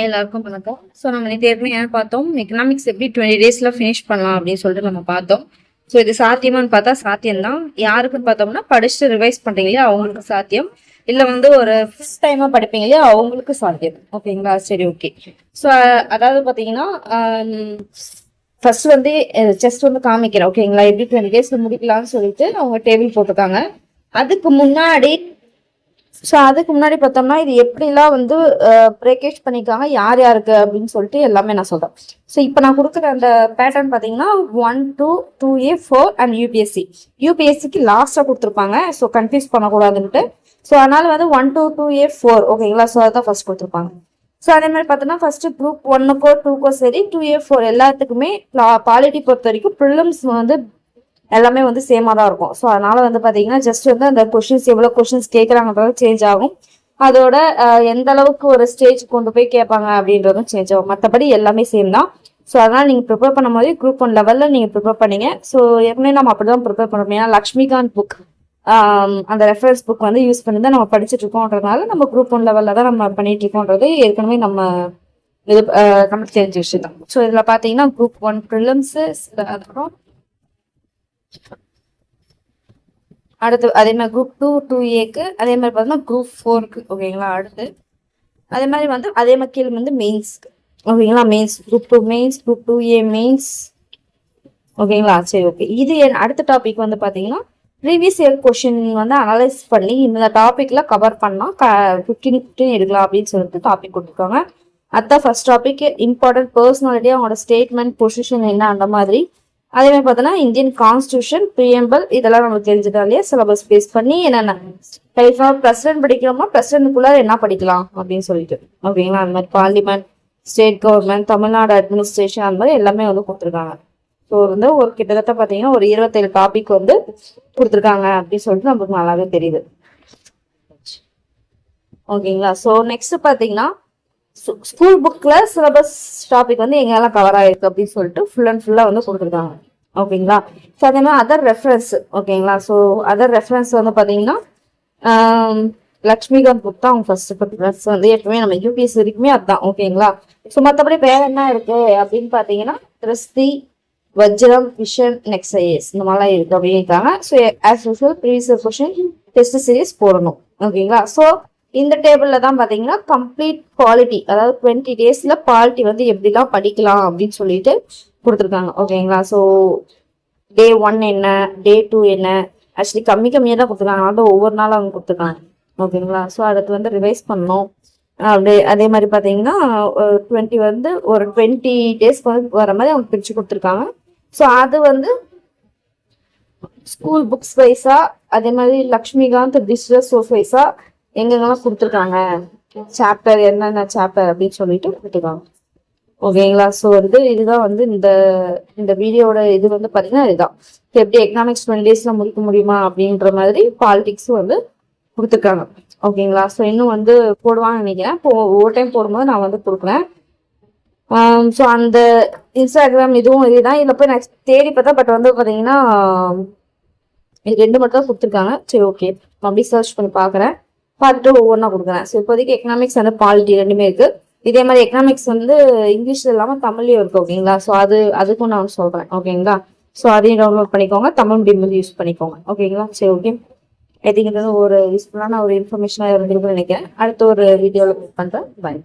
எல்லாருக்கும் வணக்கம். ஸோ நம்ம நேற்று ஏற்கனவே என்ன பார்த்தோம், எக்கனாமிக்ஸ் எப்படி 20 டேஸ்ல ஃபினிஷ் பண்ணலாம் அப்படின்னு சொல்லிட்டு நம்ம பார்த்தோம். ஸோ இது சாத்தியமானு பார்த்தா சாத்தியம்தான். யாருக்குன்னு பார்த்தோம்னா படிச்சுட்டு ரிவைஸ் பண்றீங்க இல்லையா அவங்களுக்கு சாத்தியம், இல்லை ஒரு ஃபர்ஸ்ட் டைமா படிப்பீங்க இல்லையா அவங்களுக்கு சாத்தியம். ஓகேங்களா, சரி ஓகே. ஸோ அதாவது பார்த்தீங்கன்னா ஃபர்ஸ்ட் ஜஸ்ட் காமிக்கிறேன். ஓகேங்களா, எப்படி 20 டேஸ்ல முடிக்கலாம்னு சொல்லிட்டு அவங்க டேபிள் போட்டிருக்காங்க. அதுக்கு முன்னாடி பார்த்தோம்னா இது எப்படிலாம் பிரேக்கேஜ் பண்ணிருக்காங்க யார் யாருக்கு அப்படின்னு சொல்லிட்டு எல்லாமே நான் சொல்றேன். ஸோ இப்போ நான் கொடுக்குற அந்த பேட்டர்ன் பார்த்தீங்கன்னா 1, 2, 2A, 4 அண்ட் யூபிஎஸ்சிக்கு லாஸ்ட்டாக கொடுத்துருப்பாங்க. So confuse பண்ணக்கூடாதுன்ட்டு. ஸோ அதனால 1, 2, 2A, 4 ஓகேங்களா. ஸோ அதான் ஃபர்ஸ்ட் கொடுத்துருப்பாங்க. ஸோ அதே மாதிரி பார்த்தோம்னா ஃபர்ஸ்ட் குரூப் 1க்கோ 2க்கோ சரி 2A, 4 எல்லாத்துக்குமே பாலிட்டி பொறுத்த வரைக்கும் ப்ரிலிம்ஸ் எல்லாமே சேமா தான் இருக்கும். ஸோ அதனால பார்த்தீங்கன்னா ஜஸ்ட் அந்த கொஷின்ஸ் எவ்வளோ கொஷின்ஸ் கேட்குறாங்கன்றது சேஞ்ச் ஆகும். அதோட எந்த அளவுக்கு ஒரு ஸ்டேஜ் கொண்டு போய் கேட்பாங்க அப்படின்றதும் சேஞ்ச் ஆகும். மற்றபடி எல்லாமே சேம் தான். ஸோ அதனால நீங்கள் ப்ரிப்பேர் பண்ணும் போது குரூப் 1 லெவலில் நீங்கள் ப்ரிப்பேர் பண்ணீங்க. ஸோ ஏற்கனவே நம்ம அப்படி தான் ப்ரிப்பேர் பண்ணோம். ஏன்னா லக்ஷ்மிகாந்த் புக் அந்த ரெஃபரன்ஸ் புக் யூஸ் பண்ணி தான் நம்ம படிச்சுட்டு இருக்கோன்றதுனால நம்ம குரூப் 1 லெவலில் தான் நம்ம பண்ணிட்டு இருக்கோன்றது ஏற்கனவே நம்ம இது நமக்கு தெரிஞ்ச விஷயம் தான். ஸோ இதில் பார்த்தீங்கன்னா குரூப் 1 ப்ரிலிம்ஸு, அதுக்கப்புறம் அடுத்து அதே மாதிரி குரூப் 2, 2Aக்கு, அதே மாதிரி பார்த்தோம்னா குரூப் 4க்கு ஓகேங்களா. அடுத்து அதே மாதிரி அதே மாதிரி கீழே மெயின்ஸ் ஓகேங்களா. Mains group 2 mains, group 2A mains ஓகேங்களா. சரி ஓகே. இது அடுத்த டாபிக் பார்த்தீங்கன்னா ப்ரீவியஸ் இயர் கொஷின் அனலைஸ் பண்ணி இந்த டாபிக்ல கவர் பண்ணால் 15 எடுக்கலாம் அப்படின்னு சொல்லிட்டு டாபிக் கொடுத்துருக்காங்க. அதுதான் ஃபர்ஸ்ட் டாபிக். இம்பார்ட்டன்ட் பர்சனாலிட்டி, அவங்களோட ஸ்டேட்மெண்ட், பொசிஷன் என்ன அந்த மாதிரி. அதே மாதிரி பார்த்தோன்னா இந்தியன் கான்ஸ்டியூஷன், பிரியம்பல் இதெல்லாம் நமக்கு தெரிஞ்சுட்டா இல்லையா. சிலபஸ் பேஸ் பண்ணி என்னென்ன பிரசிடென்ட் படிக்கிறோமா, பிரசிடென்ட்குள்ள என்ன படிக்கலாம் அப்படின்னு சொல்லிட்டு ஓகேங்களா. அந்த மாதிரி parliament, state government, Tamil Nadu administration அந்த மாதிரி எல்லாமே கொடுத்துருக்காங்க. ஸோ ஒரு கிட்டத்தட்ட பார்த்தீங்கன்னா ஒரு 27 டாபிக் கொடுத்துருக்காங்க அப்படின்னு சொல்லிட்டு நமக்கு நல்லாவே தெரியுது. ஓகேங்களா. ஸோ நெக்ஸ்ட் பார்த்தீங்கன்னா ஸ்கூல் புக்ல சிலபஸ் டாபிக் எங்கெல்லாம் கவர் ஆயிருக்கு அப்படின்னு சொல்லிட்டு ஃபுல் அண்ட் ஃபுல்லா கொடுத்துருக்காங்க. ஓகேங்களா. ஸோ அதே மாதிரி அதர் ரெஃபரன்ஸ் ஓகேங்களா. ஸோ அதர் ரெஃபரன்ஸ் பார்த்தீங்கன்னா லக்ஷ்மிகாந்த் புக் தான் அவங்க ஃபர்ஸ்ட் ப்ரிஃபரன்ஸ். எப்பவுமே நம்ம யூபிஎஸ் வரைக்குமே அதுதான் ஓகேங்களா. ஸோ மற்றபடி வேற என்ன இருக்கு அப்படின்னு பார்த்தீங்கன்னா திருஸ்தி, வஜ்ரம், விஷன், நெக்ஸ்ட் ஐஎஸ் இந்த மாதிரிலாம் இருக்கு அப்படின்னு இருக்காங்க. So as usual previous question test series போடணும் ஓகேங்களா. ஸோ இந்த டேபிள்ல தான் பாத்தீங்கன்னா கம்ப்ளீட் பாலிட்டி, அதாவது 20 டேஸ்ல பாலிட்டி எப்படிலாம் படிக்கலாம் அப்படின்னு சொல்லிட்டு கொடுத்துருக்காங்க ஓகேங்களா. ஸோ டே 1 என்ன, டே 2 என்ன, ஆக்சுவலி கம்மியாக தான் கொடுத்துருக்காங்க. அதனால ஒவ்வொரு நாளும் அவங்க கொடுத்துருக்காங்க ஓகேங்களா. ஸோ அடுத்து ரிவைஸ் பண்ணணும். அதே மாதிரி பார்த்தீங்கன்னா 20 ஒரு 20 டேஸ் வர மாதிரி அவங்க பிரிச்சு கொடுத்துருக்காங்க. ஸோ அது ஸ்கூல் புக்ஸ் வைஸா, அதே மாதிரி லக்ஷ்மிகாந்த் டிஜிட்டல் சோர்ஸ் வைஸா எங்கெங்கெல்லாம் கொடுத்துருக்காங்க, சாப்டர் என்னென்ன சாப்டர் அப்படின்னு சொல்லிட்டு கொடுத்துருக்காங்க ஓகேங்களா. ஸோ இதுதான் இந்த வீடியோட இது பார்த்தீங்கன்னா இதுதான் எப்படி எக்கனாமிக்ஸ் 20 டேஸ்ல முடிக்க முடியுமா அப்படின்ற மாதிரி பாலிடிக்ஸும் கொடுத்துருக்காங்க ஓகேங்களா. ஸோ இன்னும் போடுவான்னு நினைக்கிறேன். ஒவ்வொரு டைம் போடும்போது நான் கொடுக்குறேன். ஸோ அந்த இன்ஸ்டாகிராம் இதுவும் இதுதான். இதில் போய் நான் தேடி பார்த்தா பட் பார்த்தீங்கன்னா இது 2 மட்டும் தான் கொடுத்துருக்காங்க. சரி ஓகே, நான் அப்படியே சர்ச் பண்ணி பார்க்குறேன், பார்த்துட்டு ஒவ்வொன்றா கொடுக்குறேன். ஸோ இப்போதைக்கு எக்கனாமிக்ஸ் பாலிட்டி ரெண்டுமே இருக்கு. இதே மாதிரி எக்கனாமிக்ஸ் இங்கிலீஷ்ல இல்லாமல் தமிழ்லையும் இருக்கு ஓகேங்களா. ஸோ அதுக்கும் நான் சொல்றேன் ஓகேங்களா. ஸோ அதையும் டவுன்லோட் பண்ணிக்கோங்க, தமிழ் மீடியம் யூஸ் பண்ணிக்கோங்க ஓகேங்களா. சரி ஓகே, ஐ திங்க் ஒரு யூஸ்ஃபுல்லான ஒரு இன்ஃபர்மேஷனாக இருந்திருக்குன்னு நினைக்கிறேன். அடுத்த ஒரு வீடியோவில் பண்றேன். பாய்.